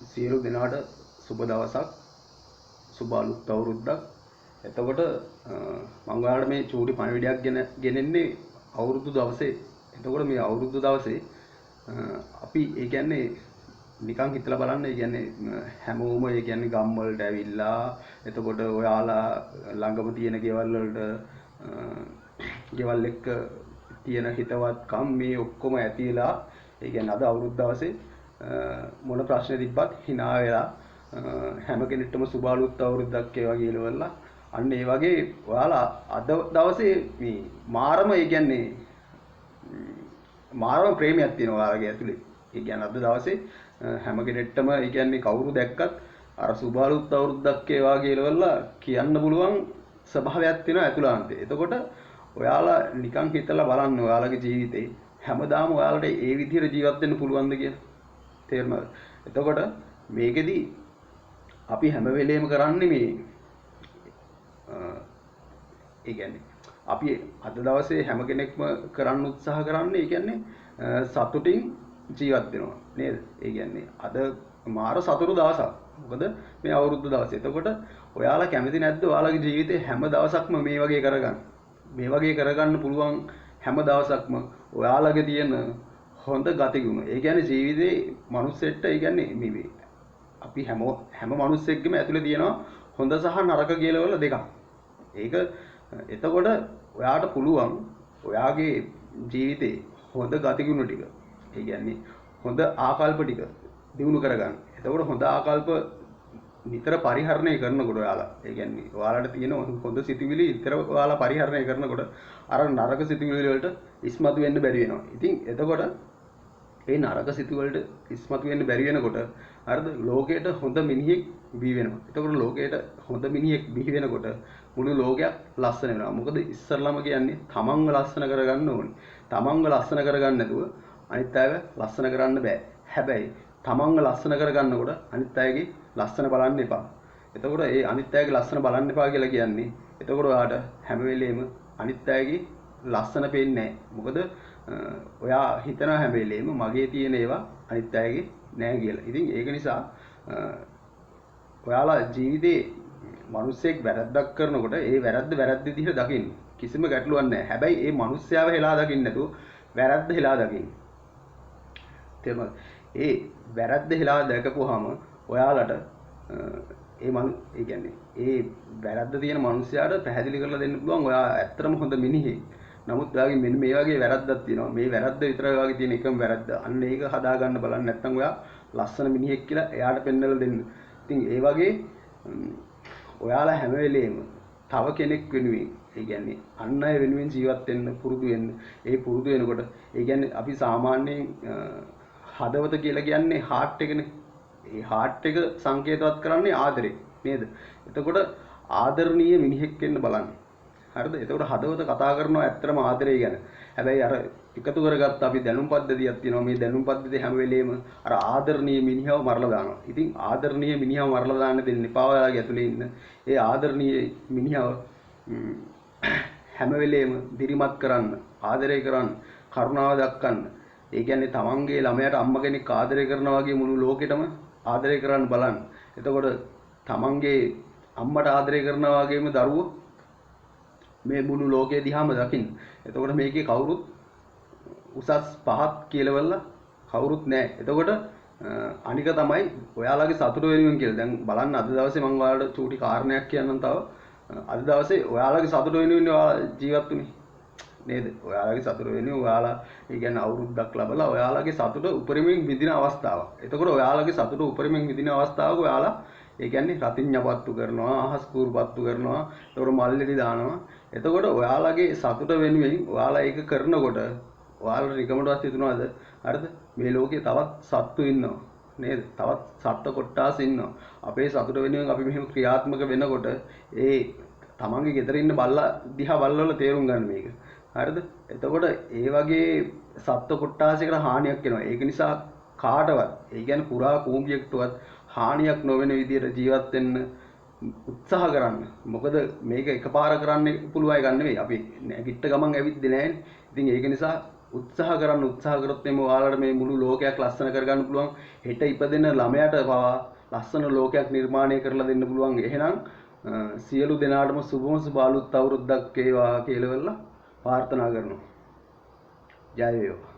සියලු දෙනාට සුබ දවසක්, සුබ අලුත් අවුරුද්දක්. එතකොට මම ඔයාලට මේ චූටි පණිවිඩයක් ගෙනෙන්නේ අවුරුදු දවසේ. එතකොට මේ අවුරුදු දවසේ අපි ඒ කියන්නේ නිකන් හිතලා බලන්න, ඒ කියන්නේ හැමෝම ඒ කියන්නේ ගම් වලට ඇවිල්ලා, එතකොට ඔයාලා ළඟම තියෙන ගෙවල් වලට ගෙවල් එක්ක තියෙන හිතවත්කම් මේ ඔක්කොම ඇතිලා, ඒ කියන්නේ අද අවුරුදු දවසේ මොන ප්‍රශ්න තිබ්බත් hina වෙලා හැම කෙනෙක්ටම සුබ අලුත් අවුරුද්දක් වේවා කියලා අන්න ඒ වගේ ඔයාලා අද දවසේ මේ මාරම ඒ කියන්නේ මාරම ප්‍රේමයක් තියෙනවා ඔයාලගේ ඇතුලේ. ඒ කියන්නේ අද දවසේ හැම කෙනෙක්ටම ඒ කියන්නේ කවුරු දැක්කත් අර සුබ අලුත් අවුරුද්දක් වේවා කියලා කියන්න පුළුවන් ස්වභාවයක් තියෙනවා ඇතුළාන්තේ. එතකොට ඔයාලා නිකන් හිතලා බලන්න ඔයාලගේ ජීවිතේ හැමදාම ඔයාලට ඒ විදිහට ජීවත් වෙන්න පුළුවන්ද කියලා. තේරුණාද? එතකොට මේකෙදි අපි හැම වෙලේම කරන්නේ මේ ඒ කියන්නේ අපි අද දවසේ හැම කෙනෙක්ම කරන්න උත්සාහ කරන්නේ ඒ කියන්නේ සතුටින් ජීවත් වෙනවා නේද? ඒ කියන්නේ අද මාර සතුටු දවසක්. මොකද මේ අවුරුදු දවසේ. එතකොට ඔයාලා කැමති නැද්ද ඔයාලගේ ජීවිතේ හැම දවසක්ම මේ වගේ කරගන්න? මේ වගේ කරගන්න පුළුවන් හැම දවසක්ම ඔයාලගේ තියෙන හොඳ ගතිගුණ. ඒ කියන්නේ ජීවිතේ මිනිස්සෙට ඒ කියන්නේ මේ අපි හැම මිනිස්සෙක්ගෙම ඇතුලේ තියෙනවා හොඳ සහ නරක කියලා වල දෙකක්. ඒක එතකොට ඔයාට පුළුවන් ඔයාගේ ජීවිතේ හොඳ ගතිගුණ ටික, ඒ කියන්නේ හොඳ ආකල්ප ටික දිනු කරගන්න. එතකොට හොඳ ආකල්ප නිතර පරිහරණය කරනකොට ඔයාලා, ඒ කියන්නේ ඔයාලට තියෙන හොඳ සිතුවිලි නිතර ඔයාලා පරිහරණය කරනකොට අර නරක සිතුවිලි වලට ඉස්මතු වෙන්න බැරි වෙනවා. ඉතින් එතකොට ඒ නරක සිතුවලට ඉස්මතු වෙන්න බැරි වෙනකොට හරිද ලෝකයට හොඳ මිනිහෙක් බිහි වෙනවා. එතකොට ලෝකයට හොඳ මිනිහෙක් බිහි වෙනකොට මුළු ලෝකයක් ලස්සන වෙනවා. මොකද ඉස්සරළම කියන්නේ තමන්ව ලස්සන කරගන්න ඕනේ. තමන්ව ලස්සන කරගන්න නැතුව අනිත් අයව ලස්සන කරන්න බෑ. හැබැයි තමන්ව ලස්සන කරගන්නකොට අනිත් අයගේ ලස්සන බලන්න එපා. එතකොට ඒ අනිත් අයගේ ලස්සන බලන්න එපා කියලා කියන්නේ එතකොට ඔයාට හැම වෙලෙම අනිත් අයගේ ලස්සන පේන්නේ නැහැ. මොකද ඔයා හිතන හැම වෙලේම මගේ තියෙන ඒවා අනිත් අයගේ නෑ කියලා. ඉතින් ඒක නිසා ඔයාලා ජීවිතේ මිනිස්සෙක් වැරද්දක් කරනකොට ඒ වැරද්ද විදිහට දකින්න. කිසිම ගැටලුවක් නැහැ. හැබැයි ඒ මිනිස්යාව හෙලා දකින්න නැතුව වැරද්ද හෙලා දකින්න. තේරුණාද? ඒ වැරද්ද හෙලා දැකපුවාම ඔයාලට ඒ කියන්නේ ඒ වැරද්ද තියෙන මිනිස්යාට පැහැදිලි කරලා දෙන්න පුළුවන් ඔයා ඇත්තටම හොඳ මිනිහෙක්. නමුත් ඔයාගේ මෙන්න මේ වගේ වැරද්දක් තියෙනවා. මේ වැරද්ද විතරයි ඔයාගේ තියෙන එකම වැරද්ද. අන්න ඒක හදා ගන්න බලන්න. නැත්නම් ඔයා ලස්සන මිනිහෙක් කියලා එයාට පෙන්වලා දෙන්න. ඉතින් ඒ වගේ ඔයාලා හැම වෙලේම තව කෙනෙක් වෙනුවෙන්, ඒ කියන්නේ අන් අය වෙනුවෙන් ජීවත් වෙන්න පුරුදු වෙන්න. ඒ පුරුදු වෙනකොට ඒ කියන්නේ අපි සාමාන්‍යයෙන් හදවත කියලා කියන්නේ හાર્ට් එකනේ. ඒ හાર્ට් එක සංකේතවත් කරන්නේ ආදරේ නේද? එතකොට ආදරණීය මිනිහෙක් වෙන්න බලන්න. හරිද? එතකොට හදවත කතා කරනවා ඇත්තටම ආදරය ගැන. හැබැයි අර එකතු කරගත්ත අපි දැනුම් පද්ධතියක් තියෙනවා. මේ දැනුම් පද්ධතිය හැම වෙලේම අර ආදරණීය මිනිහව මරලා දානවා. ඉතින් ආදරණීය මිනිහව මරලා දාන්න දෙන්න එපා ඔයාලගේ ඇතුලේ ඉන්න. ඒ ආදරණීය මිනිහව හැම වෙලේම දිරිමත් කරන්න, ආදරය කරන්න, කරුණාව දක්වන්න. ඒ කියන්නේ තමන්ගේ ළමයාට අම්මා කෙනෙක් ආදරය කරනවා වගේ මුළු ලෝකෙටම ආදරය කරන්න බලන්න. එතකොට තමන්ගේ අම්මට ආදරය කරනවා වගේම දරුවෝ මේ මුළු ලෝකයේ දිහාම දකින්න. එතකොට මේකේ කවුරුත් උසස් පහත් කියලාවල්ලා කවුරුත් නැහැ. එතකොට අනික තමයි ඔයාලගේ සතුට වෙනුවෙන් කියලා. දැන් බලන්න අද දවසේ මම ඔයාලට චූටි කාරණයක් කියන්නම් තව. අද දවසේ ඔයාලගේ සතුට වෙනුවෙන් ඔයාලා ජීවත් වුනේ නේද? ඔයාලගේ සතුට වෙනුවෙන් ඔයාලා ඒ කියන්නේ අවුරුද්දක් ලැබලා ඔයාලගේ සතුට උපරිමයෙන් විඳින අවස්ථාවක්. එතකොට ඔයාලගේ සතුට උපරිමයෙන් විඳින අවස්ථාවක ඔයාලා ඒ කියන්නේ රතිඤ්ඤපත්තු කරනවා, අහස් කූරුපත්තු කරනවා, ඒතකොට මල්ලෙලි දානවා. එතකොට ඔයාලගේ සතුට වෙනුවෙන් ඔයාලා ඒක කරනකොට ඔයාලට නිකමටවත් හිතුණාද? හරිද? මේ ලෝකේ තවත් සත්තු ඉන්නවා නේද? තවත් සත්ත්ව කොට්ටාස ඉන්නවා. අපේ සතුට වෙනුවෙන් අපි මෙහෙම ක්‍රියාත්මක වෙනකොට ඒ තමන්ගේ ගෙදර ඉන්න බල්ලා දිහා බල්ලවල තේරුම් ගන්න මේක. හරිද? එතකොට ඒ වගේ සත්ත්ව කොට්ටාසයකට හානියක් වෙනවා. ඒක නිසා කාටවත් ඒ කියන්නේ පුරා කූඹියෙක්ටවත් හානියක් නොවන විදිහට ජීවත් වෙන්න උත්සාහ කරන්න. මොකද මේක එකපාර කරන්න පුළුවන් එකක් නෙවෙයි. අපි නැගිට ගමන් ඇවිද්දේ නැහැනේ. ඉතින් ඒක නිසා උත්සාහ කරොත් එimhe ඔයාලට මේ මුළු ලෝකයක් ලස්සන කරගන්න පුළුවන්. හෙට ඉපදෙන ළමයාට පවා ලස්සන ලෝකයක් නිර්මාණය කරලා දෙන්න පුළුවන්. එහෙනම් සියලු දෙනාටම සුබම සුබ අලුත් අවුරුද්දක් වේවා කියලා ප්‍රාර්ථනා කරනවා. ජය වේවා.